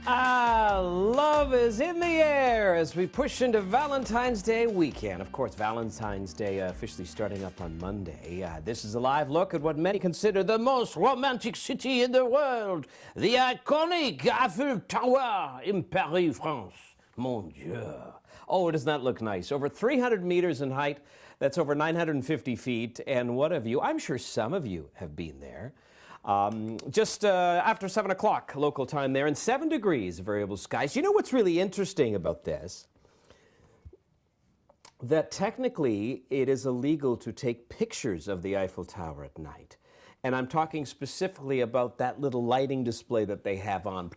Love is in the air as we push into Valentine's Day weekend. Of course, Valentine's Day officially starting up on Monday. This is a live look at what many consider the most romantic city in the world, the iconic Eiffel Tower in Paris, France. Mon Dieu. Oh, does that look nice? Over 300 meters in height. That's over 950 feet. And what have you? I'm sure some of you have been there. Just after 7 o'clock local time there, and 7 degrees variable skies. You know what's really interesting about this? That technically it is illegal to take pictures of the Eiffel Tower at night. And I'm talking specifically about that little lighting display that they have on.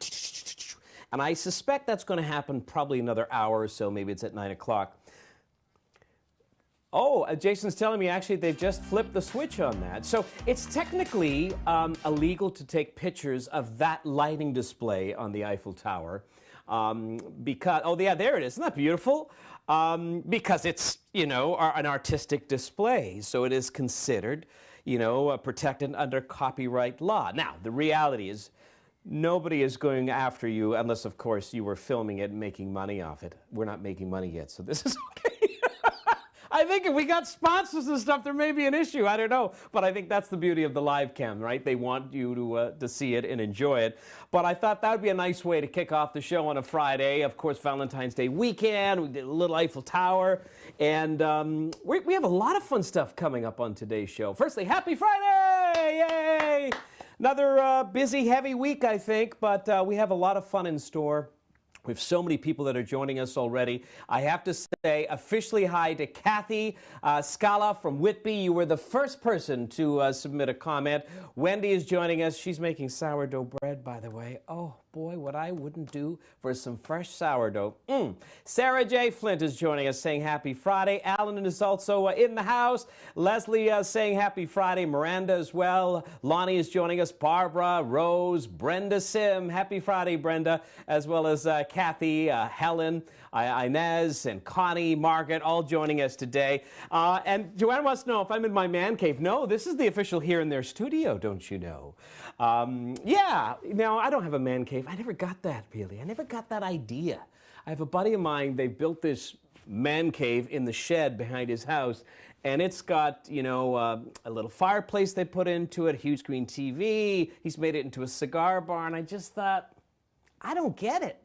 And I suspect that's going to happen probably another hour or so. Maybe it's at 9 o'clock. Oh, Jason's telling me actually they've just flipped the switch on that. So it's technically illegal to take pictures of that lighting display on the Eiffel Tower because, oh yeah, there it is. Isn't that beautiful? Because it's, you know, an artistic display. So it is considered, you know, protected under copyright law. Now, the reality is nobody is going after you unless, of course, you were filming it and making money off it. We're not making money yet, so this is okay. I think if we got sponsors and stuff, there may be an issue. I don't know. But I think that's the beauty of the live cam, right? They want you to see it and enjoy it. But I thought that would be a nice way to kick off the show on a Friday. Of course, Valentine's Day weekend. We did a little Eiffel Tower. And we have a lot of fun stuff coming up on today's show. Firstly, happy Friday! Yay! Another busy, heavy week, I think. But we have a lot of fun in store. We have so many people that are joining us already. I have to say officially hi to Kathy Scala from Whitby. You were the first person to submit a comment. Wendy is joining us. She's making sourdough bread, by the way. Oh, boy, what I wouldn't do for some fresh sourdough. Sarah J. Flint is joining us saying happy Friday. Alan is also in the house. Leslie saying happy Friday. Miranda as well. Lonnie is joining us. Barbara, Rose, Brenda Sim. Happy Friday, Brenda, as well as Kathy, Helen, Inez, and Connie, Margaret, all joining us today. And Joanne wants to know if I'm in my man cave. No, this is the official Here and There studio, don't you know? Yeah, now I don't have a man cave. I never got that, really. I never got that idea. I have a buddy of mine, they built this man cave in the shed behind his house, and it's got, you know, a little fireplace they put into it, a huge screen TV. He's made it into a cigar bar, and I just thought, I don't get it.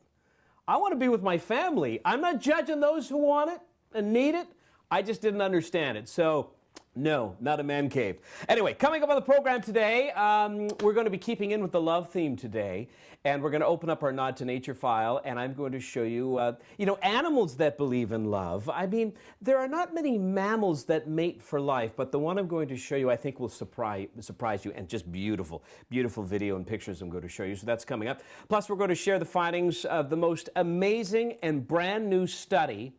I want to be with my family. I'm not judging those who want it and need it. I just didn't understand it. So, no, not a man cave. Anyway, coming up on the program today, we're going to be keeping in with the love theme today. And we're going to open up our Nod to Nature file, and I'm going to show you, you know, animals that believe in love. I mean, there are not many mammals that mate for life, but the one I'm going to show you I think will surprise you, and just beautiful, beautiful video and pictures I'm going to show you. So that's coming up. Plus, we're going to share the findings of the most amazing and brand new study.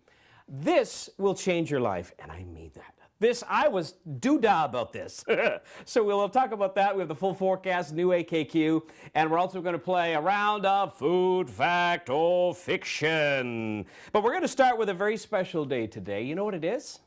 This will change your life, and I mean that. I was doo-dah about this. So we'll talk about that. We have the full forecast, new AKQ, and we're also going to play a round of food, fact, or fiction. But we're going to start with a very special day today. You know what it is?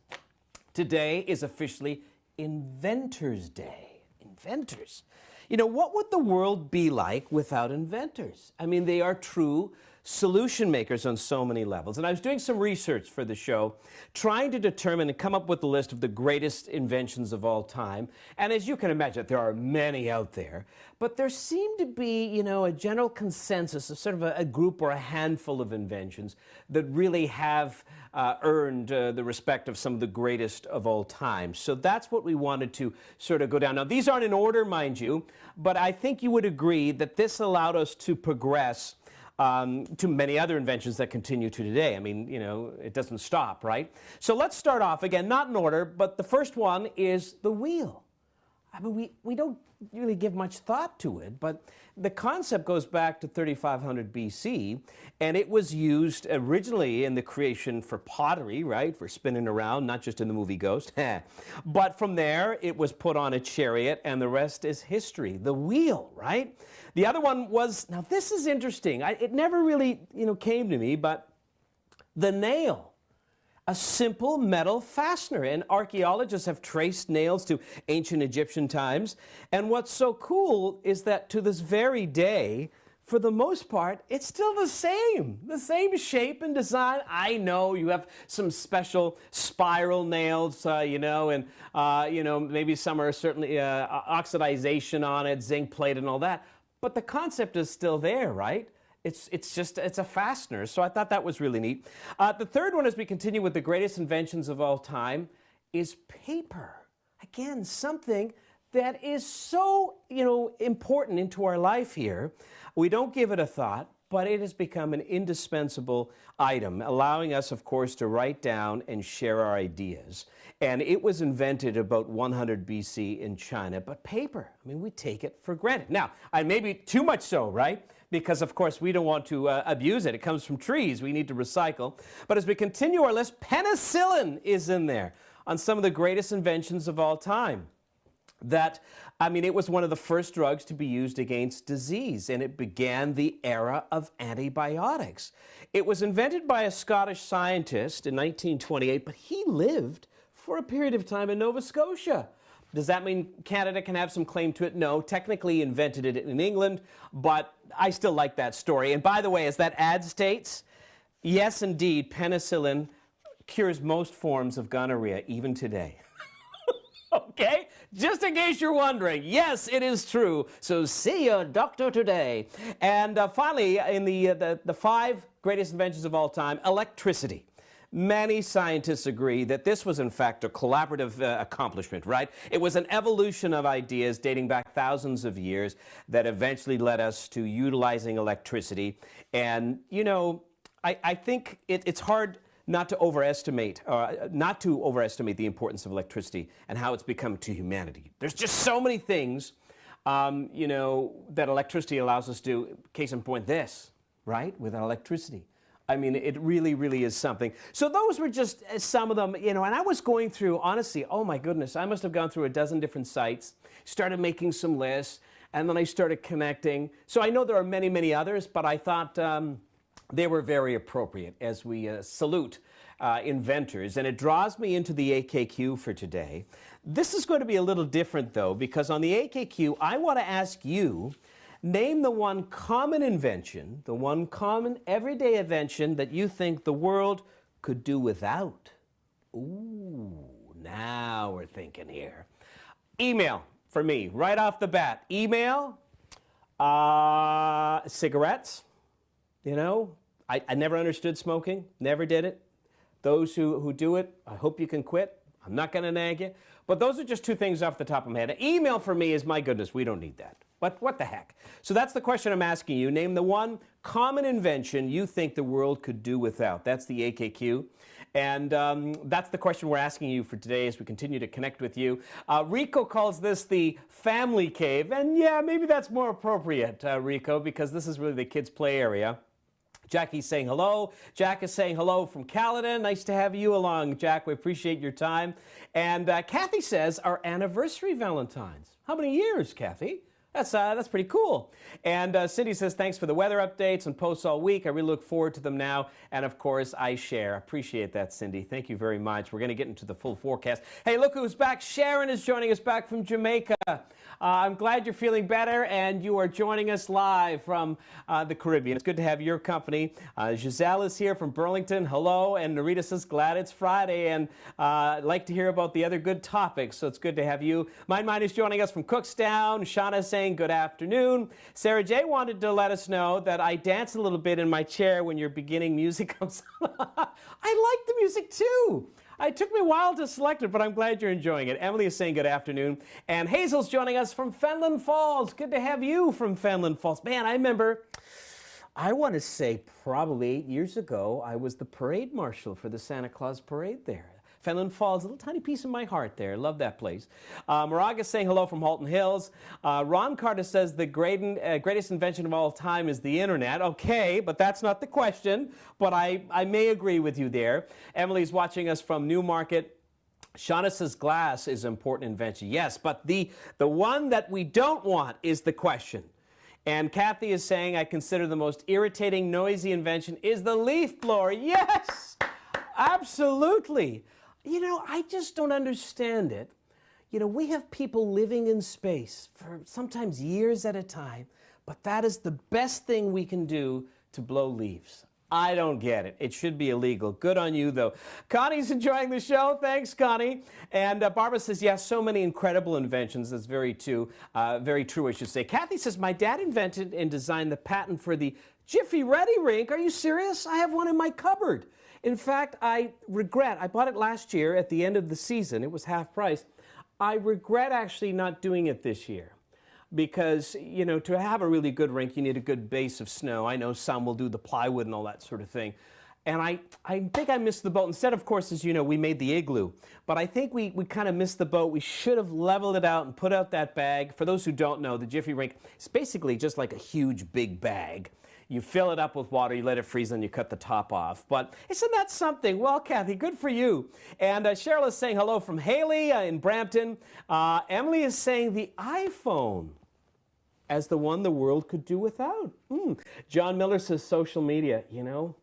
Today is officially Inventors Day. Inventors. You know, what would the world be like without inventors? I mean, they are true solution makers on so many levels. And I was doing some research for the show, trying to determine and come up with a list of the greatest inventions of all time. And as you can imagine, there are many out there. But there seemed to be, you know, a general consensus of sort of a group or a handful of inventions that really have earned the respect of some of the greatest of all time. So that's what we wanted to sort of go down. Now, these aren't in order, mind you, but I think you would agree that this allowed us to progress to many other inventions that continue to today. I mean, you know, it doesn't stop, right? So let's start off, again, not in order, but the first one is the wheel. I mean, we don't really give much thought to it, but the concept goes back to 3500 BC, and it was used originally in the creation for pottery, right, for spinning around, not just in the movie Ghost. But from there, it was put on a chariot, and the rest is history. The wheel, right? The other one was, now this is interesting. It never really, you know, came to me, but the nail. A simple metal fastener, and archaeologists have traced nails to ancient Egyptian times. And what's so cool is that to this very day, for the most part, it's still the same shape and design. I know you have some special spiral nails, and maybe some are certainly oxidization on it, zinc plate and all that, but the concept is still there, right? It's a fastener, so I thought that was really neat. The third one, as we continue with the greatest inventions of all time, is paper. Again, something that is so, important into our life here. We don't give it a thought, but it has become an indispensable item, allowing us, of course, to write down and share our ideas. And it was invented about 100 BC in China, but paper, we take it for granted. Now, maybe too much so, right? Because, of course, we don't want to abuse it. It comes from trees. We need to recycle. But as we continue our list, penicillin is in there on some of the greatest inventions of all time. It was one of the first drugs to be used against disease, and it began the era of antibiotics. It was invented by a Scottish scientist in 1928, but he lived for a period of time in Nova Scotia. Does that mean Canada can have some claim to it? No, technically invented it in England, but I still like that story. And by the way, as that ad states, yes, indeed, penicillin cures most forms of gonorrhea, even today. Okay? Just in case you're wondering, yes, it is true. So see your doctor today. And finally, in the 5 greatest inventions of all time, electricity. Many scientists agree that this was, in fact, a collaborative accomplishment, right? It was an evolution of ideas dating back thousands of years that eventually led us to utilizing electricity. And, I think it's hard not to overestimate the importance of electricity and how it's become to humanity. There's just so many things, that electricity allows us to do. Case in point, this, right? Without electricity. It really, really is something. So those were just some of them, and I was going through, honestly, oh my goodness, I must have gone through a dozen different sites, started making some lists, and then I started connecting. So I know there are many, many others, but I thought they were very appropriate as we salute inventors. And it draws me into the AKQ for today. This is going to be a little different, though, because on the AKQ, I want to ask you, name the one common invention, the one common everyday invention that you think the world could do without. Ooh, now we're thinking here. Email for me, right off the bat. Email, cigarettes. I never understood smoking, never did it. Those who do it, I hope you can quit. I'm not going to nag you. But those are just 2 things off the top of my head. Email for me is, my goodness, we don't need that. What the heck? So that's the question I'm asking you. Name the one common invention you think the world could do without. That's the AKQ. And that's the question we're asking you for today as we continue to connect with you. Rico calls this the family cave. And yeah, maybe that's more appropriate, Rico, because this is really the kids' play area. Jackie's saying hello. Jack is saying hello from Caledon. Nice to have you along, Jack. We appreciate your time. And Kathy says, our anniversary Valentines. How many years, Kathy? That's pretty cool. And Cindy says, thanks for the weather updates and posts all week. I really look forward to them now. And of course, I share. Appreciate that, Cindy. Thank you very much. We're going to get into the full forecast. Hey, look who's back. Sharon is joining us back from Jamaica. I'm glad you're feeling better and you are joining us live from the Caribbean. It's good to have your company. Giselle is here from Burlington. Hello. And Narita says, glad it's Friday and like to hear about the other good topics. So it's good to have you. Mine is joining us from Cookstown. Shauna is saying good afternoon. Sarah J wanted to let us know that I dance a little bit in my chair when your beginning music comes on. I like the music too. It took me a while to select it, but I'm glad you're enjoying it. Emily is saying good afternoon. And Hazel's joining us from Fenland Falls. Good to have you from Fenland Falls. Man, I remember, I want to say probably 8 years ago, I was the parade marshal for the Santa Claus parade there. Fenland Falls, a little tiny piece of my heart there. Love that place. Maraga's saying hello from Halton Hills. Ron Carter says the greatest invention of all time is the internet. Okay, but that's not the question. But I may agree with you there. Emily's watching us from Newmarket. Shauna says glass is an important invention. Yes, but the one that we don't want is the question. And Kathy is saying, I consider the most irritating, noisy invention is the leaf blower. Yes, absolutely. I just don't understand it. We have people living in space for sometimes years at a time, but that is the best thing we can do to blow leaves. I don't get it. It should be illegal. Good on you, though. Connie's enjoying the show. Thanks, Connie. And Barbara says, yes, so many incredible inventions. That's very true, I should say. Kathy says, my dad invented and designed the patent for the Jiffy Ready rink. Are you serious? I have one in my cupboard. In fact, I bought it last year at the end of the season. It was half price. I regret actually not doing it this year. Because, you know, to have a really good rink, you need a good base of snow. I know some will do the plywood and all that sort of thing. And I think I missed the boat. Instead, of course, as you know, we made the igloo. But I think we kind of missed the boat. We should have leveled it out and put out that bag. For those who don't know, the Jiffy Rink is basically just like a huge, big bag. You fill it up with water, you let it freeze, and you cut the top off. But isn't that something? Well, Kathy, good for you. And Cheryl is saying hello from Haley in Brampton. Emily is saying the iPhone as the one the world could do without. John Miller says social media. You know,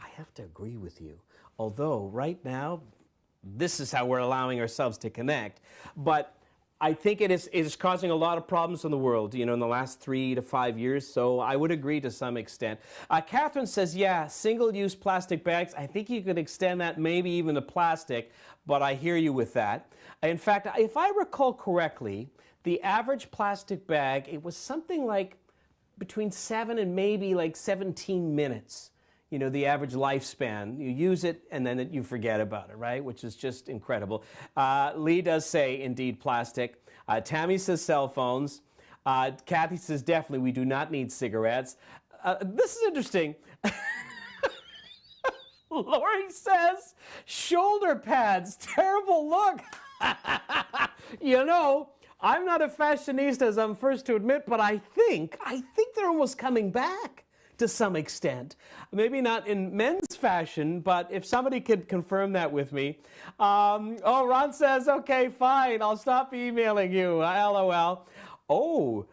I have to agree with you. Although right now, this is how we're allowing ourselves to connect. But I think it is causing a lot of problems in the world, you know, in the last 3 to 5 years. So I would agree to some extent. Catherine says, yeah, single-use plastic bags. I think you could extend that maybe even to plastic, but I hear you with that. In fact, if I recall correctly, the average plastic bag, it was something like between 7 and maybe like 17 minutes. You know, the average lifespan. You use it and then you forget about it, right? Which is just incredible. Lee does say, indeed, plastic. Tammy says cell phones. Kathy says, definitely, we do not need cigarettes. This is interesting. Lori says, shoulder pads, terrible look. You know, I'm not a fashionista, as I'm first to admit, but I think they're almost coming back to some extent. Maybe not in men's fashion, but if somebody could confirm that with me. Oh, Ron says, okay, fine, I'll stop emailing you, LOL. Oh,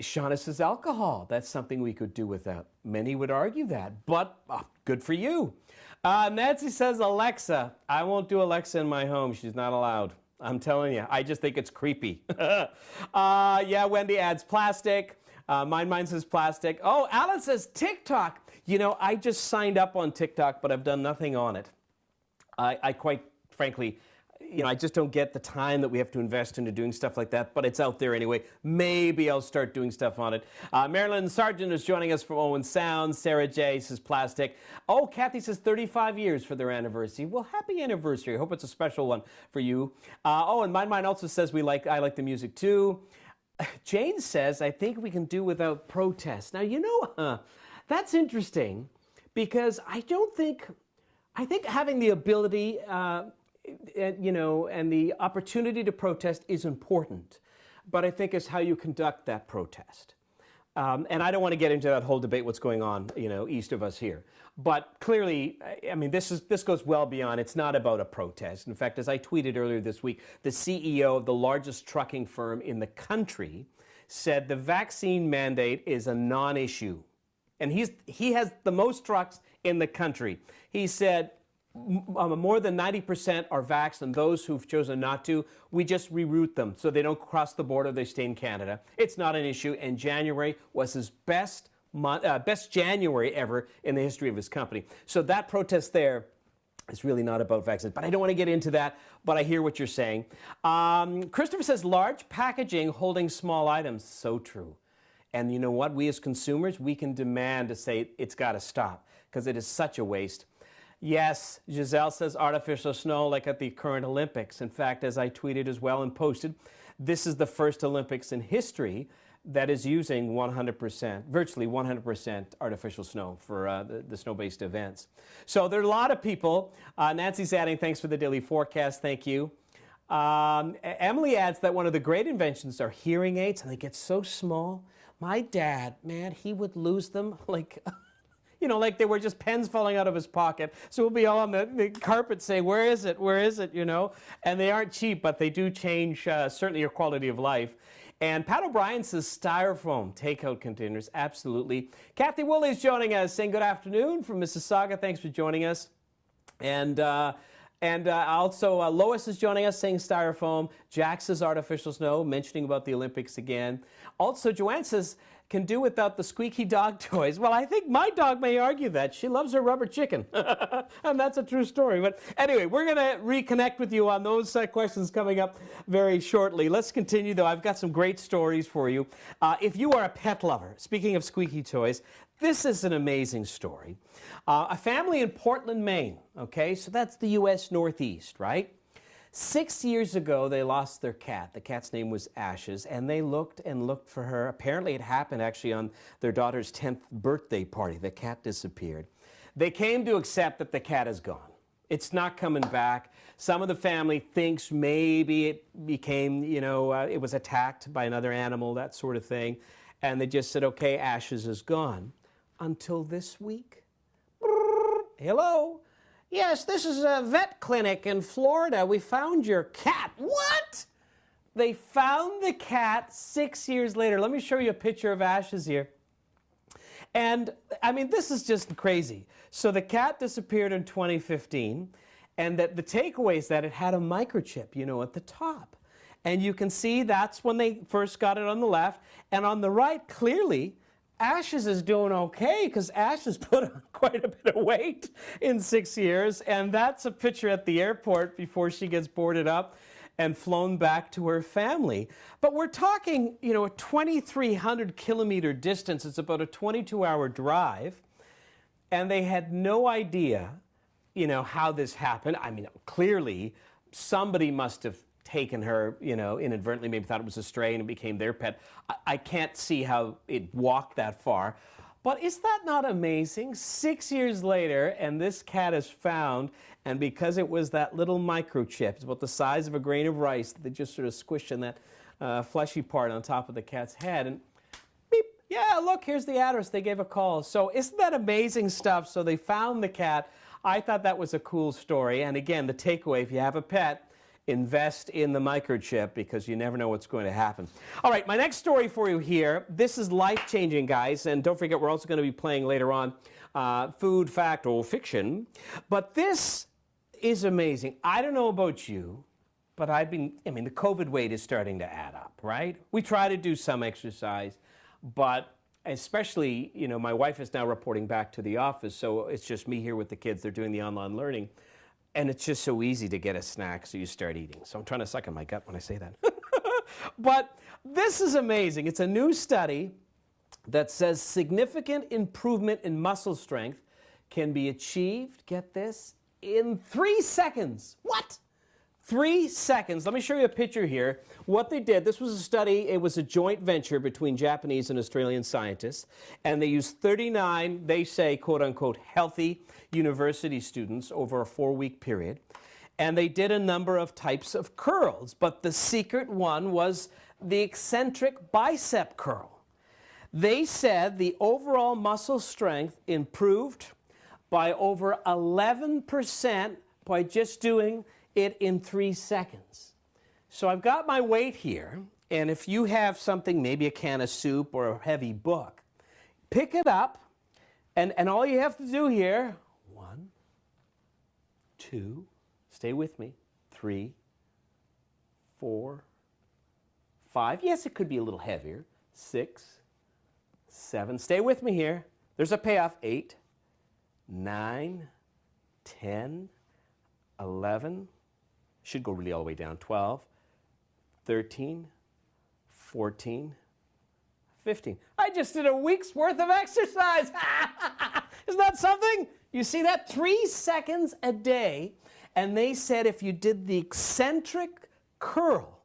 Shauna says alcohol. That's something we could do without. Many would argue that, but good for you. Nancy says Alexa. I won't do Alexa in my home. She's not allowed. I'm telling you, I just think it's creepy. Yeah, Wendy adds plastic. Mine says plastic. Oh, Alan says TikTok. You know, I just signed up on TikTok, but I've done nothing on it. I quite frankly, you know, I just don't get the time that we have to invest into doing stuff like that, but it's out there anyway. Maybe I'll start doing stuff on it. Marilyn Sargent is joining us from Owen Sound. Sarah J says plastic. Oh, Kathy says 35 years for their anniversary. Well, happy anniversary. I hope it's a special one for you. Oh, and mine also says I like the music too. Jane says, I think we can do without protest. Now, you know, that's interesting because I think having the ability, you know, and the opportunity to protest is important, but I think it's how you conduct that protest. And I don't want to get into that whole debate, what's going on, you know, east of us here. But clearly, I mean, this goes well beyond. It's not about a protest. In fact, as I tweeted earlier this week, the CEO of the largest trucking firm in the country said the vaccine mandate is a non-issue. And he has the most trucks in the country. He said more than 90% are vaxxed, and those who've chosen not to, we just reroute them so they don't cross the border, they stay in Canada. It's not an issue, and January was his best January ever in the history of his company. So that protest there is really not about vaccines. But I don't want to get into that, but I hear what you're saying. Christopher says, large packaging holding small items. So true. And you know what? We as consumers, we can demand to say it's got to stop because it is such a waste. Yes, Giselle says artificial snow like at the current Olympics. In fact, as I tweeted as well and posted, this is the first Olympics in history that is using 100%, virtually 100% artificial snow for the snow-based events. So there are a lot of people. Nancy's adding, thanks for the daily forecast. Thank you. Emily adds that one of the great inventions are hearing aids, and they get so small. My dad, man, he would lose them like... You know, like they were just pens falling out of his pocket. So we'll be all on the carpet saying, where is it? Where is it? You know, and they aren't cheap, but they do change certainly your quality of life. And Pat O'Brien says styrofoam takeout containers. Absolutely. Kathy Woolley's joining us, saying good afternoon from Mississauga. Thanks for joining us. And And also, Lois is joining us saying styrofoam. Jack says artificial snow, mentioning about the Olympics again. Also, Joanne says, can do without the squeaky dog toys. Well, I think my dog may argue that. She loves her rubber chicken. And that's a true story. But anyway, we're going to reconnect with you on those questions coming up very shortly. Let's continue, though. I've got some great stories for you. If you are a pet lover, speaking of squeaky toys, this is an amazing story. A family in Portland, Maine, okay? So that's the U.S. Northeast, right? 6 years ago, they lost their cat. The cat's name was Ashes, and they looked and looked for her. Apparently, it happened actually on their daughter's 10th birthday party. The cat disappeared. They came to accept that the cat is gone. It's not coming back. Some of the family thinks maybe it became, it was attacked by another animal, that sort of thing. And they just said, okay, Ashes is gone. Until this week. Hello? Yes, this is a vet clinic in Florida. We found your cat. What? They found the cat 6 years later. Let me show you a picture of Ashes here. And, I mean, this is just crazy. So the cat disappeared in 2015, and the takeaway is that it had a microchip, at the top. And you can see that's when they first got it on the left. And on the right, clearly, Ashes is doing okay because Ashes put on quite a bit of weight in 6 years. And that's a picture at the airport before she gets boarded up and flown back to her family. But we're talking, a 2,300 kilometer distance. It's about a 22-hour drive. And they had no idea, how this happened. I mean, clearly somebody must have taken her, inadvertently, maybe thought it was a stray and it became their pet. I can't see how it walked that far. But is that not amazing? 6 years later, and this cat is found, and because it was that little microchip, it's about the size of a grain of rice, that they just sort of squished in that fleshy part on top of the cat's head, and beep, yeah, look, here's the address. They gave a call. So isn't that amazing stuff? So they found the cat. I thought that was a cool story. And again, the takeaway, if you have a pet, invest in the microchip because you never know what's going to happen. All right, my next story for you here. This is life-changing, guys. And don't forget, we're also going to be playing later on food, fact, or fiction. But this is amazing. I don't know about you, but the COVID weight is starting to add up, right? We try to do some exercise, but especially, my wife is now reporting back to the office, so it's just me here with the kids. They're doing the online learning. And it's just so easy to get a snack, so you start eating. So I'm trying to suck on my gut when I say that. But this is amazing. It's a new study that says significant improvement in muscle strength can be achieved, get this, in 3 seconds. What? 3 seconds. Let me show you a picture here. What they did, this was a study, it was a joint venture between Japanese and Australian scientists, and they used 39, they say, quote unquote, healthy university students over a 4-week period. And they did a number of types of curls, but the secret one was the eccentric bicep curl. They said the overall muscle strength improved by over 11% by just doing it in 3 seconds. So I've got my weight here, and if you have something, maybe a can of soup or a heavy book, pick it up, and all you have to do here, 1, 2, stay with me, 3, 4, 5, yes, it could be a little heavier, 6, 7, stay with me here, there's a payoff, 8, 9, 10, 11, should go really all the way down, 12, 13, 14, 15. I just did a week's worth of exercise. Isn't that something? You see that? 3 seconds a day. And they said if you did the eccentric curl,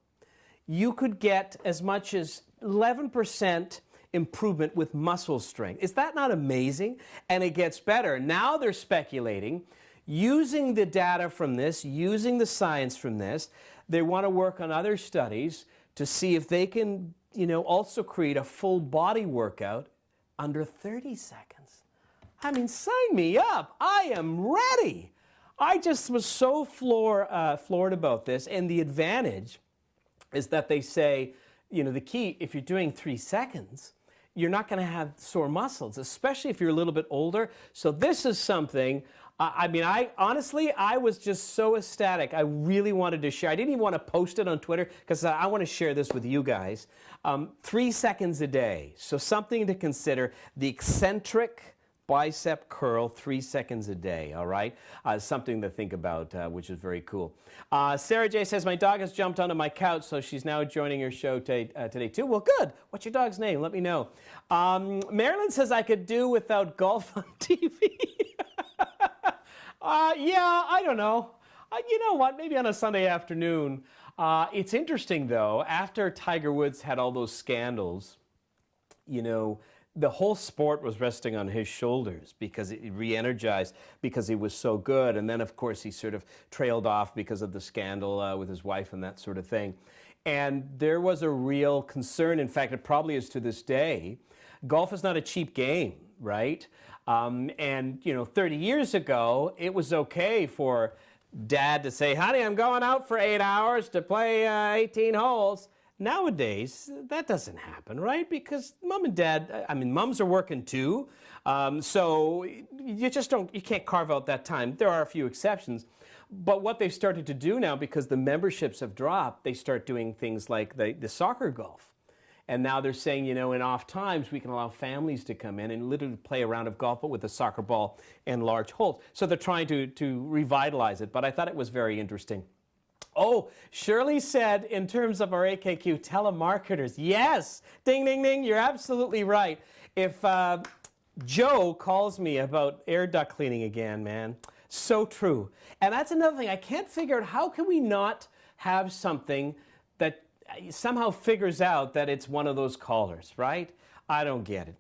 you could get as much as 11% improvement with muscle strength. Is that not amazing? And it gets better. Now they're speculating, using the data from this, using the science from this, they want to work on other studies to see if they can, also create a full body workout under 30 seconds. I mean, sign me up. I am ready. I just was so floored about this. And the advantage is that they say, the key, if you're doing 3 seconds, you're not going to have sore muscles, especially if you're a little bit older. So this is something I mean, honestly, I was just so ecstatic. I really wanted to share. I didn't even want to post it on Twitter because I want to share this with you guys. 3 seconds a day. So something to consider. The eccentric bicep curl, 3 seconds a day, all right? Something to think about, which is very cool. Sarah J says, my dog has jumped onto my couch, so she's now joining your show today too. Well, good. What's your dog's name? Let me know. Marilyn says I could do without golf on TV. Yeah, I don't know. You know what? Maybe on a Sunday afternoon. It's interesting, though. After Tiger Woods had all those scandals, you know, the whole sport was resting on his shoulders because it re-energized because he was so good. And then, of course, he sort of trailed off because of the scandal with his wife and that sort of thing. And there was a real concern. In fact, it probably is to this day. Golf is not a cheap game, right? And, you know, 30 years ago, it was okay for dad to say, honey, I'm going out for 8 hours to play 18 holes. Nowadays, that doesn't happen, right? Because mom and dad, I mean, moms are working too. So you just you can't carve out that time. There are a few exceptions. But what they've started to do now, because the memberships have dropped, they start doing things like the soccer golf. And now they're saying, you know, in off times, we can allow families to come in and literally play a round of golf, but with a soccer ball and large holes. So they're trying to revitalize it. But I thought it was very interesting. Oh, Shirley said, in terms of our AKQ telemarketers, yes, ding, ding, ding, you're absolutely right. If Joe calls me about air duct cleaning again, man, so true. And that's another thing. I can't figure out, how can we not have something that somehow figures out that it's one of those callers, right? I don't get it.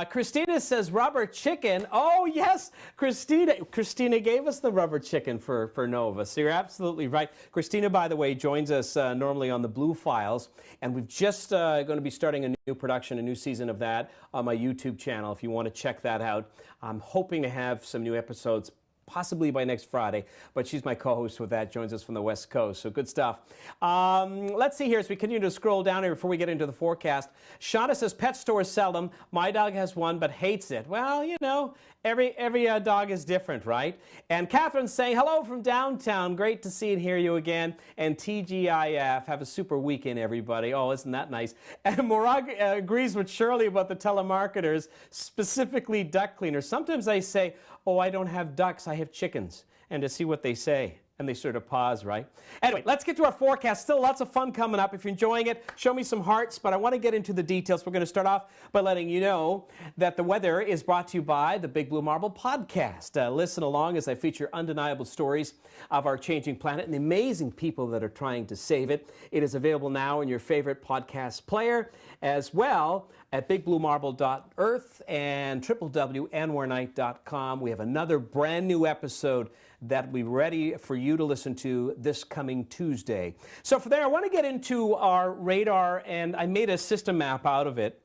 Christina says rubber chicken. Oh, yes, Christina. Christina gave us the rubber chicken for Nova. So you're absolutely right. Christina, by the way, joins us normally on the Blue Files. And we've just going to be starting a new production, a new season of that on my YouTube channel if you want to check that out. I'm hoping to have some new episodes possibly by next Friday, but she's my co-host with that, joins us from the West Coast, so good stuff. Let's see here as we continue to scroll down here before we get into the forecast. Shauna says, pet stores sell them. My dog has one, but hates it. Well, you know, every dog is different, right? And Catherine's saying, hello from downtown. Great to see and hear you again. And TGIF, have a super weekend, everybody. Oh, isn't that nice? And Morag agrees with Shirley about the telemarketers, specifically duct cleaners. Sometimes I say, oh, I don't have ducks, I have chickens, and to see what they say. And they sort of pause, right? Anyway, let's get to our forecast. Still lots of fun coming up. If you're enjoying it, show me some hearts, but I want to get into the details. We're going to start off by letting you know that the weather is brought to you by the Big Blue Marble podcast. Listen along as I feature undeniable stories of our changing planet and the amazing people that are trying to save it. It is available now in your favorite podcast player, as well at bigbluemarble.earth and www.anwarnight.com. We have another brand new episode that will be ready for you to listen to this coming Tuesday. So for there, I want to get into our radar, and I made a system map out of it.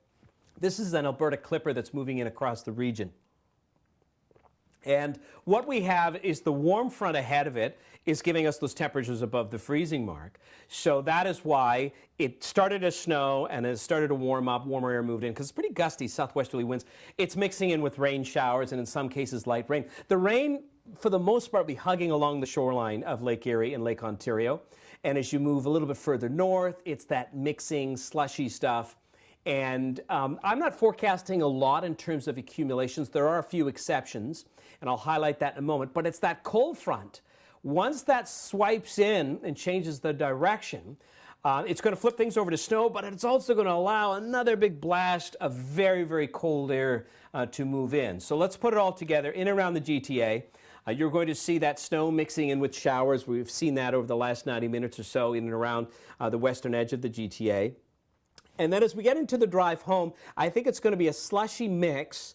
This is an Alberta clipper that's moving in across the region. And what we have is the warm front ahead of it is giving us those temperatures above the freezing mark. So that is why it started to snow and it started to warm up, warmer air moved in, because it's pretty gusty southwesterly winds. It's mixing in with rain showers and in some cases light rain. The rain, for the most part, will be hugging along the shoreline of Lake Erie and Lake Ontario. And as you move a little bit further north, it's that mixing, slushy stuff. And I'm not forecasting a lot in terms of accumulations. There are a few exceptions, and I'll highlight that in a moment. But it's that cold front. Once that swipes in and changes the direction, it's going to flip things over to snow, but it's also going to allow another big blast of very, very cold air to move in. So let's put it all together in and around the GTA. You're going to see that snow mixing in with showers. We've seen that over the last 90 minutes or so in and around the western edge of the GTA. And then as we get into the drive home, I think it's going to be a slushy mix,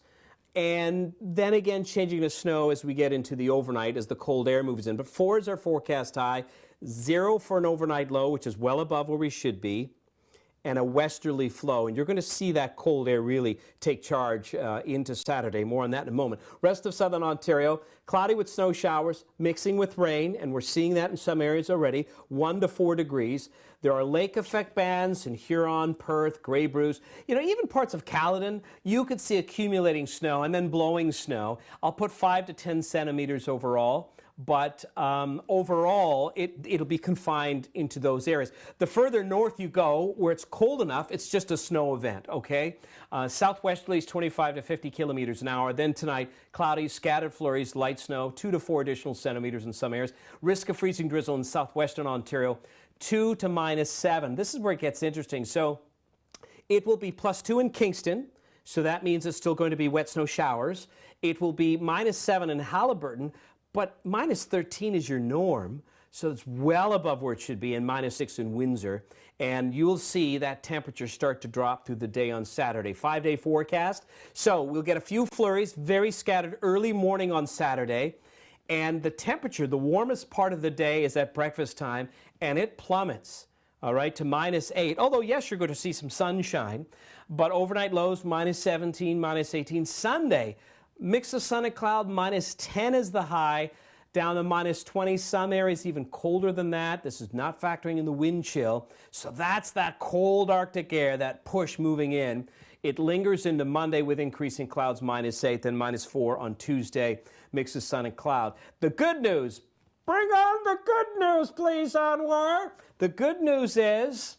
and then again changing to snow as we get into the overnight as the cold air moves in. But 4 is our forecast high, 0 for an overnight low, which is well above where we should be. and a westerly flow. And you're going to see that cold air really take charge into Saturday. More on that in a moment. Rest of southern Ontario, cloudy with snow showers, mixing with rain, and we're seeing that in some areas already, 1 to 4 degrees. There are lake effect bands in Huron, Perth, Grey Bruce. You know, even parts of Caledon, you could see accumulating snow and then blowing snow. I'll put 5 to 10 centimeters overall. But overall, it'll be confined into those areas. The further north you go, where it's cold enough, it's just a snow event, okay? Southwesterlies 25 to 50 kilometers an hour. Then tonight, cloudy, scattered flurries, light snow, 2 to 4 additional centimeters in some areas. Risk of freezing drizzle in southwestern Ontario, 2 to -7. This is where it gets interesting. So it will be +2 in Kingston. So that means it's still going to be wet snow showers. It will be -7 in Haliburton. But -13 is your norm, so it's well above where it should be, and -6 in Windsor. And you'll see that temperature start to drop through the day on Saturday. 5-day forecast. So we'll get a few flurries, very scattered early morning on Saturday. And the temperature, the warmest part of the day is at breakfast time, and it plummets, all right, to -8. Although, yes, you're going to see some sunshine, but overnight lows -17, -18. Sunday, mix of sun and cloud, -10 is the high, down to -20. Some areas even colder than that. This is not factoring in the wind chill. So that's that cold Arctic air, that push moving in. It lingers into Monday with increasing clouds, -8, then -4 on Tuesday, mix of sun and cloud. The good news, bring on the good news, please, Anwar. The good news is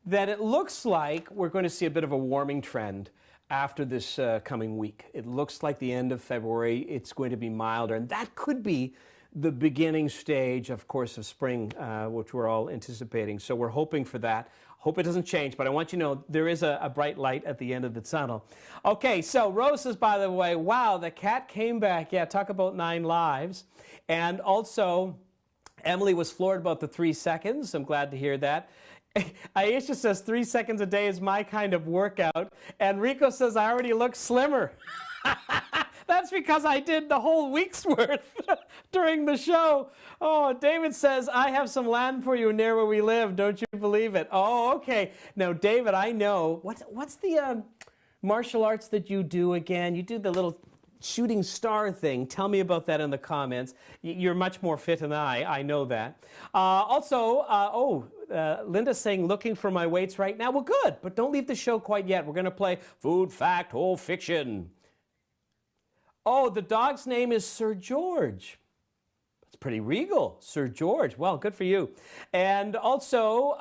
that it looks like we're going to see a bit of a warming trend after this coming week. It looks like the end of February, it's going to be milder, and that could be the beginning stage, of course, of spring, which we're all anticipating. So we're hoping for that. Hope it doesn't change, but I want you to know there is a bright light at the end of the tunnel. Okay, so Rose says, by the way, wow, the cat came back. Yeah, talk about 9 lives. And also, Emily was floored about the 3 seconds. I'm glad to hear that. Aisha says 3 seconds a day is my kind of workout. And Rico says I already look slimmer. That's because I did the whole week's worth during the show. Oh, David says, I have some land for you near where we live. Don't you believe it? Oh, okay. Now, David, I know. What's the martial arts that you do again? You do the little shooting star thing. Tell me about that in the comments. You're much more fit than I know that. Linda's saying, looking for my weights right now. Well, good, but don't leave the show quite yet. We're going to play Food, Fact, or Fiction. Oh, the dog's name is Sir George. That's pretty regal, Sir George. Well, good for you. And also,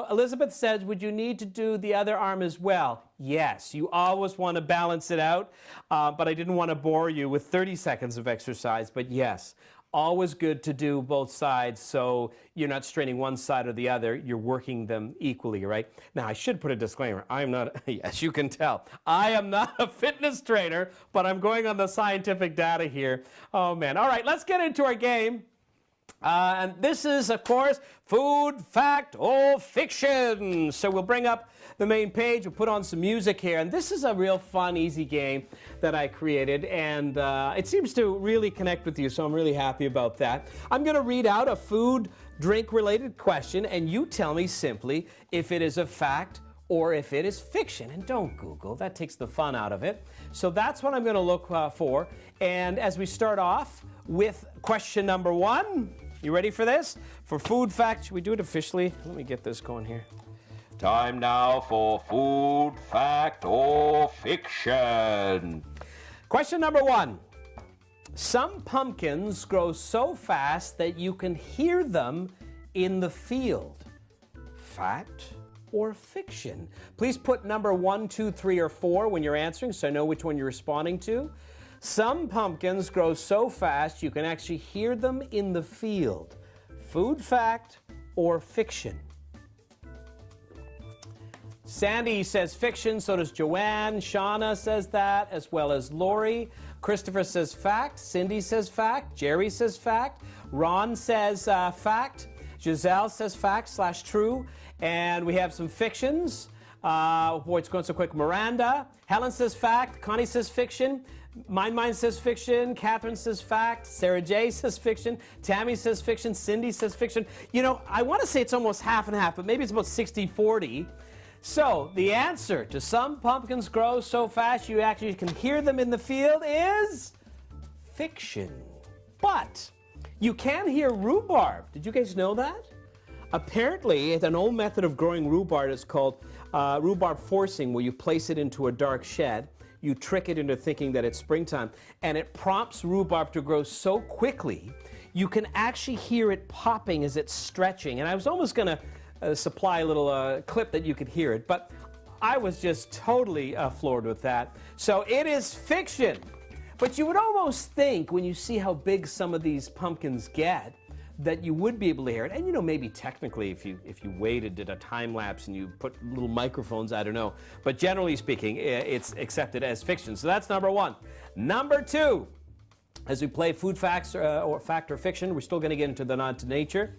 Elizabeth says, would you need to do the other arm as well? Yes, you always want to balance it out, but I didn't want to bore you with 30 seconds of exercise, but yes. Always good to do both sides so you're not straining one side or the other. You're working them equally, right? Now, I should put a disclaimer. I am not, as you can tell, I am not a fitness trainer, but I'm going on the scientific data here. Oh, man. All right, let's get into our game. And this is, of course, Food, Fact, or Fiction. So we'll bring up the main page. We'll put on some music here. And this is a real fun, easy game that I created. And it seems to really connect with you, so I'm really happy about that. I'm going to read out a food, drink-related question, and you tell me simply if it is a fact or if it is fiction. And don't Google. That takes the fun out of it. So that's what I'm going to look for. And as we start off with question number 1, you ready for this? For food fact, should we do it officially? Let me get this going here. Time now for Food, Fact, or Fiction. Question number 1. Some pumpkins grow so fast that you can hear them in the field. Fact or fiction? Please put number 1, 2, 3, or 4 when you're answering so I know which one you're responding to. Some pumpkins grow so fast you can actually hear them in the field. Food fact or fiction? Sandy says fiction, so does Joanne. Shauna says that, as well as Lori. Christopher says fact. Cindy says fact. Jerry says fact. Ron says fact. Giselle says fact / true. And we have some fictions. Boy, it's going so quick. Miranda. Helen says fact. Connie says fiction. Mine says fiction. Catherine says fact. Sarah J says fiction. Tammy says fiction. Cindy says fiction. You know, I want to say it's almost half and half, but maybe it's about 60-40. So, the answer to some pumpkins grow so fast you actually can hear them in the field is fiction. But you can hear rhubarb. Did you guys know that? Apparently, it's an old method of growing rhubarb. It's called rhubarb forcing, where you place it into a dark shed. You trick it into thinking that it's springtime, and it prompts rhubarb to grow so quickly you can actually hear it popping as it's stretching. And I was almost going to supply a little clip that you could hear it, but I was just totally floored with that. So it is fiction. But you would almost think, when you see how big some of these pumpkins get, that you would be able to hear it. And you know, maybe technically if you waited, did a time lapse and you put little microphones, I don't know. But generally speaking, it's accepted as fiction. So that's number one. Number two, as we play food facts or fact or fiction, we're still going to get into the nod to nature.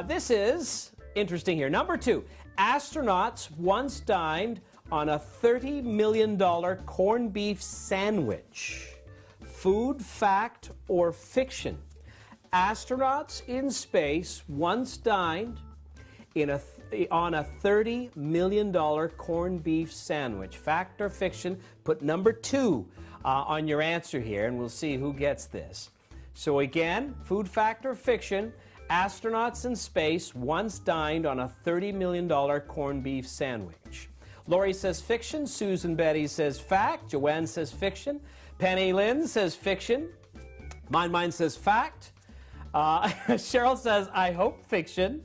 This is interesting here. Number two, astronauts once dined on a $30 million corned beef sandwich. Food, fact, or fiction? Astronauts in space once dined on a $30 million corned beef sandwich. Fact or fiction? Put number two on your answer here, and we'll see who gets this. So again, food, fact, or fiction? Astronauts in space once dined on a $30 million corned beef sandwich. Lori says fiction. Susan Betty says fact. Joanne says fiction. Penny Lynn says fiction. Mine says fact. Cheryl says, I hope fiction.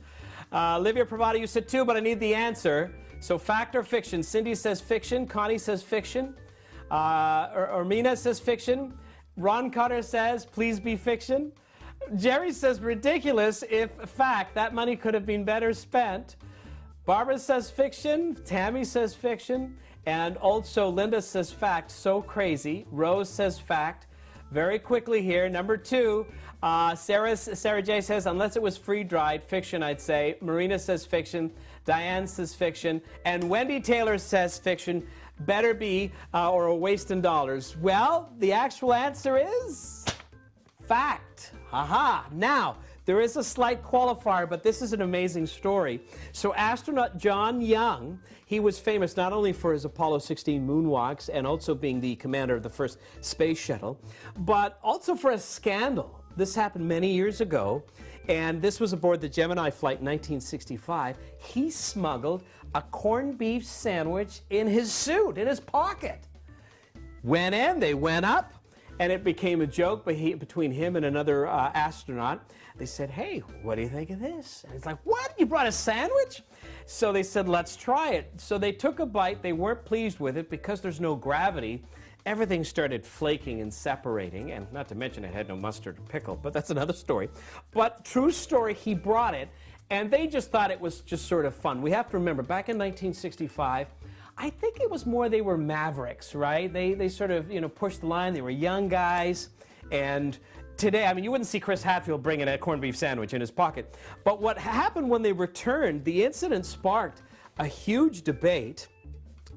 Livia Pravada, you said two, but I need the answer. So fact or fiction? Cindy says fiction. Connie says fiction. Ermina says fiction. Ron Cutter says, please be fiction. Jerry says ridiculous if fact. That money could have been better spent. Barbara says fiction. Tammy says fiction. And also Linda says fact. So crazy. Rose says fact. Very quickly here, number two, Sarah J says, unless it was free-dried, fiction, I'd say. Marina says fiction. Diane says fiction. And Wendy Taylor says fiction. Better be, or a waste in dollars. Well, the actual answer is fact. Aha. Now, there is a slight qualifier, but this is an amazing story. So astronaut John Young, he was famous not only for his Apollo 16 moonwalks and also being the commander of the first space shuttle, but also for a scandal. This happened many years ago, and this was aboard the Gemini flight in 1965. He smuggled a corned beef sandwich in his suit, in his pocket. Went in, they went up, and it became a joke between him and another astronaut. They said, hey, what do you think of this? And he's like, what? You brought a sandwich? So they said, let's try it. So they took a bite. They weren't pleased with it because there's no gravity. Everything started flaking and separating, and not to mention it had no mustard or pickle, but that's another story. But true story, he brought it, and they just thought it was just sort of fun. We have to remember, back in 1965, I think it was more they were mavericks, right? They sort of, pushed the line. They were young guys, and today, I mean, you wouldn't see Chris Hadfield bringing a corned beef sandwich in his pocket. But what happened when they returned, the incident sparked a huge debate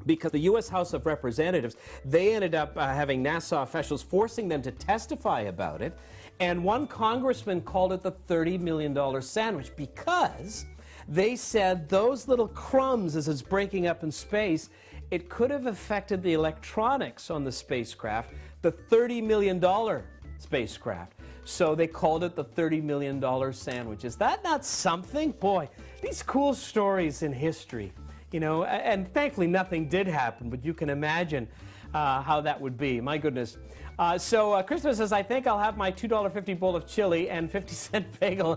because the U.S. House of Representatives, they ended up having NASA officials forcing them to testify about it. And one congressman called it the $30 million sandwich because they said those little crumbs as it's breaking up in space, it could have affected the electronics on the spacecraft, the $30 million spacecraft. So they called it the $30 million sandwich. Is that not something? Boy, these cool stories in history, and thankfully nothing did happen, but you can imagine how that would be. My goodness. So Christopher says, I think I'll have my $2.50 bowl of chili and 50-cent bagel.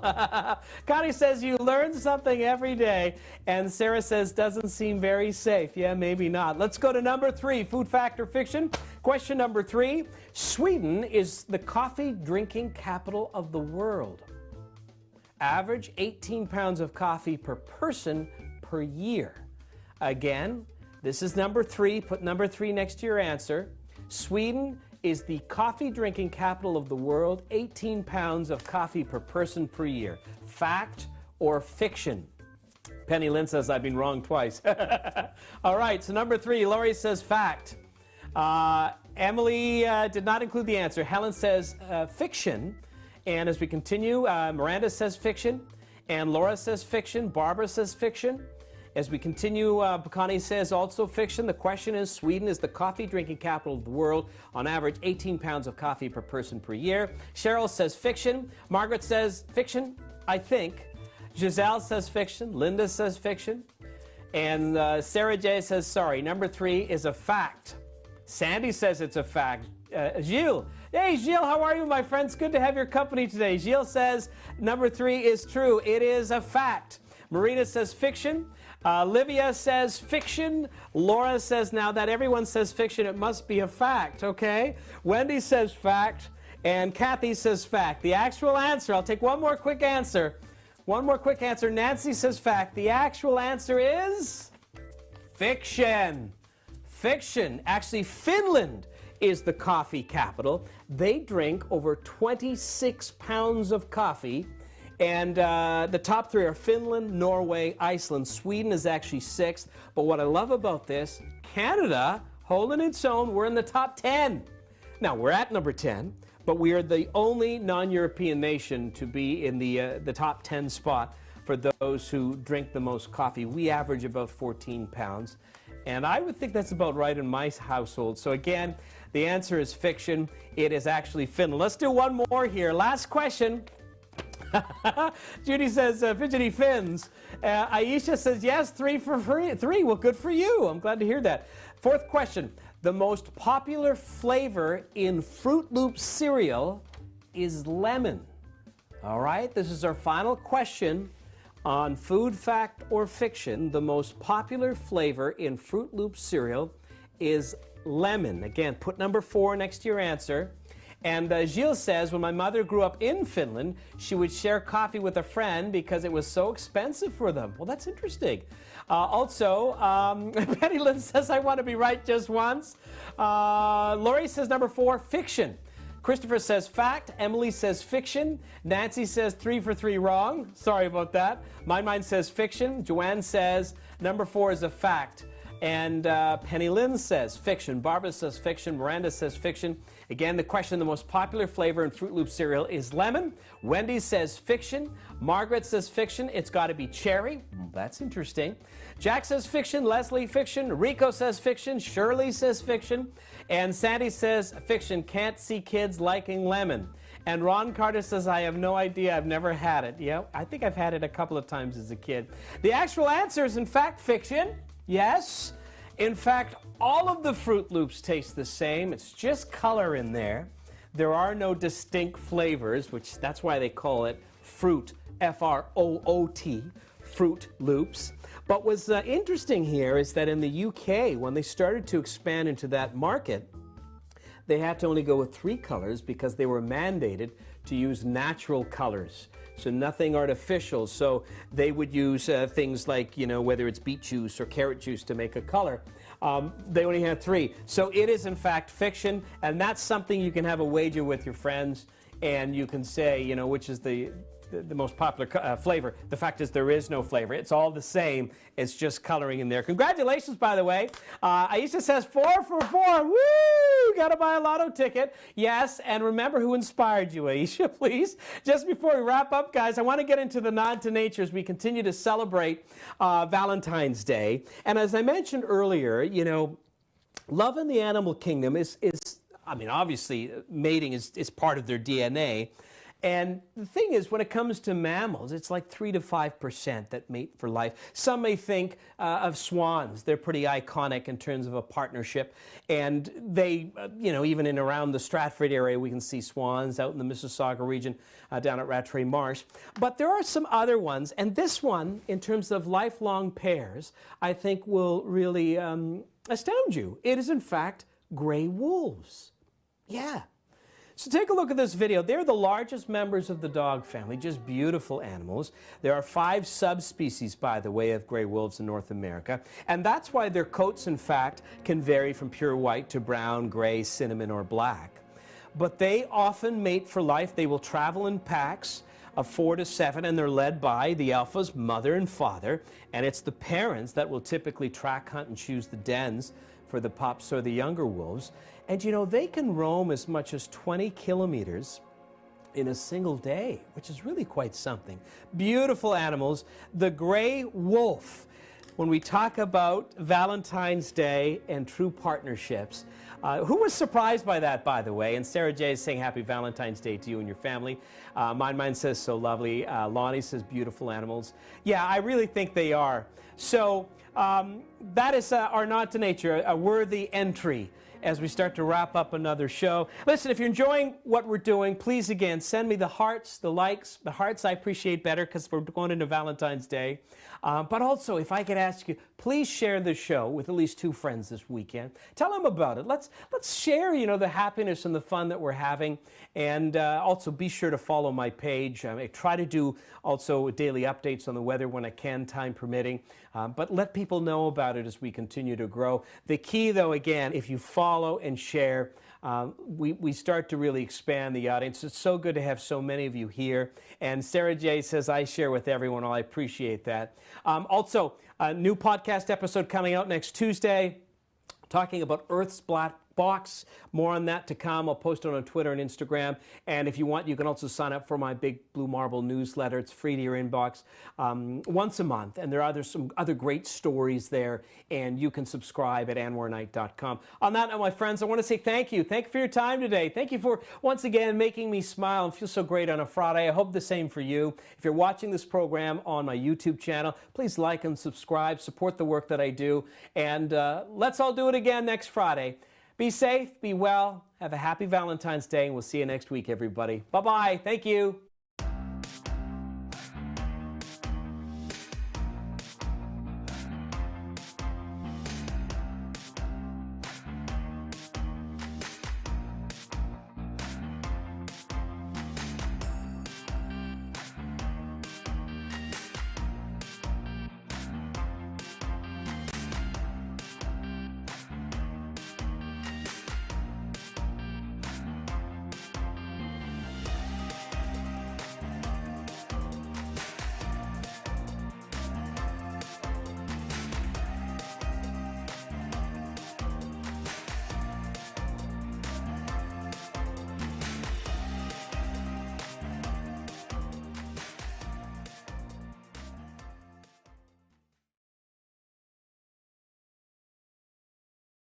Connie says, you learn something every day. And Sarah says, doesn't seem very safe. Yeah, maybe not. Let's go to number three, food, fact, or fiction. Question number three, Sweden is the coffee drinking capital of the world. Average 18 pounds of coffee per person per year. Again, this is number three. Put number three next to your answer. Sweden is the coffee drinking capital of the world. 18 pounds of coffee per person per year. Fact or fiction? Penny Lynn says I've been wrong twice. All right, so number three, Laurie says fact. Emily did not include the answer. Helen says fiction. And as we continue, Miranda says fiction. And Laura says fiction. Barbara says fiction. As we continue, Bacani says also fiction. The question is, Sweden is the coffee drinking capital of the world. On average, 18 pounds of coffee per person per year. Cheryl says fiction. Margaret says fiction, I think. Giselle says fiction. Linda says fiction. And Sarah J says sorry. Number 3 is a fact. Sandy says it's a fact. Gilles. Hey, Gilles, how are you, my friend? It's good to have your company today. Gilles says number 3 is true. It is a fact. Marina says fiction. Livia says fiction. Laura says now that everyone says fiction, it must be a fact, okay? Wendy says fact. And Kathy says fact. The actual answer, I'll take one more quick answer. One more quick answer. Nancy says fact. The actual answer is fiction. Fiction. Actually, Finland is the coffee capital. They drink over 26 pounds of coffee. And the top 3 are Finland, Norway, Iceland. Sweden is actually 6th. But what I love about this, Canada, holding its own, we're in the top 10. Now, we're at number 10, but we are the only non-European nation to be in the top 10 spot for those who drink the most coffee. We average about 14 pounds. And I would think that's about right in my household. So again, the answer is fiction. It is actually Finland. Let's do one more here. Last question. Judy says, fidgety fins. Aisha says, yes, 3 for free. 3, well, good for you. I'm glad to hear that. 4th question. The most popular flavor in Fruit Loops cereal is lemon. All right, this is our final question on food fact or fiction. The most popular flavor in Fruit Loops cereal is lemon. Again, put number 4 next to your answer. And Gilles says, when my mother grew up in Finland, she would share coffee with a friend because it was so expensive for them. Well, that's interesting. Also, Penny Lynn says, I want to be right just once. Lori says, number 4, fiction. Christopher says fact. Emily says fiction. Nancy says 3 for 3 wrong. Sorry about that. My mind says fiction. Joanne says number 4 is a fact. And Penny Lynn says fiction. Barbara says fiction. Miranda says fiction. Again, the question, the most popular flavor in Fruit Loops cereal is lemon. Wendy says fiction. Margaret says fiction. It's got to be cherry. That's interesting. Jack says fiction. Leslie, fiction. Rico says fiction. Shirley says fiction. And Sandy says fiction. Can't see kids liking lemon. And Ron Carter says, I have no idea. I've never had it. Yeah, I think I've had it a couple of times as a kid. The actual answer is, in fact, fiction. Yes. In fact, all of the Fruit Loops taste the same. It's just color in there. There are no distinct flavors, which that's why they call it fruit, F-R-O-O-T, Fruit Loops. But what's interesting here is that in the UK, when they started to expand into that market, they had to only go with 3 colors because they were mandated to use natural colors. So nothing artificial. So they would use things like, you know, whether it's beet juice or carrot juice to make a color. They only had 3. So it is, in fact, fiction. And that's something you can have a wager with your friends. And you can say, you know, which is the most popular flavor. The fact is there is no flavor. It's all the same. It's just coloring in there. Congratulations, by the way. Aisha says 4 for 4. Woo! Got to buy a lotto ticket. Yes, and remember who inspired you, Aisha, please. Just before we wrap up, guys, I want to get into the nod to nature as we continue to celebrate Valentine's Day. And as I mentioned earlier, you know, love in the animal kingdom is I mean, obviously, mating is part of their DNA. And the thing is, when it comes to mammals, it's like 3 to 5% that mate for life. Some may think of swans. They're pretty iconic in terms of a partnership. And they, you know, even in around the Stratford area, we can see swans out in the Mississauga region, down at Rattray Marsh. But there are some other ones. And this one, in terms of lifelong pairs, I think will really astound you. It is, in fact, gray wolves. Yeah. So take a look at this video. They're the largest members of the dog family, just beautiful animals. There are 5 subspecies, by the way, of gray wolves in North America. And that's why their coats, in fact, can vary from pure white to brown, gray, cinnamon, or black. But they often mate for life. They will travel in packs of 4 to 7, and they're led by the alphas, mother and father. And it's the parents that will typically track, hunt, and choose the dens for the pups or the younger wolves. And you know, they can roam as much as 20 kilometers in a single day, which is really quite something. Beautiful animals. The gray wolf. when we talk about Valentine's Day and true partnerships. Who was surprised by that, by the way? And Sarah J is saying Happy Valentine's Day to you and your family. Mine says so lovely. Lonnie says beautiful animals. Yeah, I really think they are. So that is our Nod to Nature, a worthy entry as we start to wrap up another show. Listen, if you're enjoying what we're doing, please again, send me the hearts, the likes. The hearts I appreciate better because we're going into Valentine's Day. But also, if I could ask you, please share this show with at least 2 friends this weekend. Tell them about it. Let's share, the happiness and the fun that we're having. And also be sure to follow my page. I try to do also daily updates on the weather when I can, time permitting. But let people know about it as we continue to grow. The key, though, again, if you follow and share, we start to really expand the audience. It's so good to have so many of you here. And Sarah J says, I share with everyone. Well, I appreciate that. Also, a new podcast episode coming out next Tuesday, talking about Earth's black box. More on that to come. I'll post it on Twitter and Instagram. And if you want, you can also sign up for my Big Blue Marble newsletter. It's free to your inbox once a month. And there are some other great stories there. And you can subscribe at anwarknight.com. On that note, my friends, I want to say thank you. Thank you for your time today. Thank you for, once again, making me smile and feel so great on a Friday. I hope the same for you. If you're watching this program on my YouTube channel, please like and subscribe. Support the work that I do. And let's all do it again next Friday. Be safe, be well, have a happy Valentine's Day, and we'll see you next week, everybody. Bye-bye. Thank you.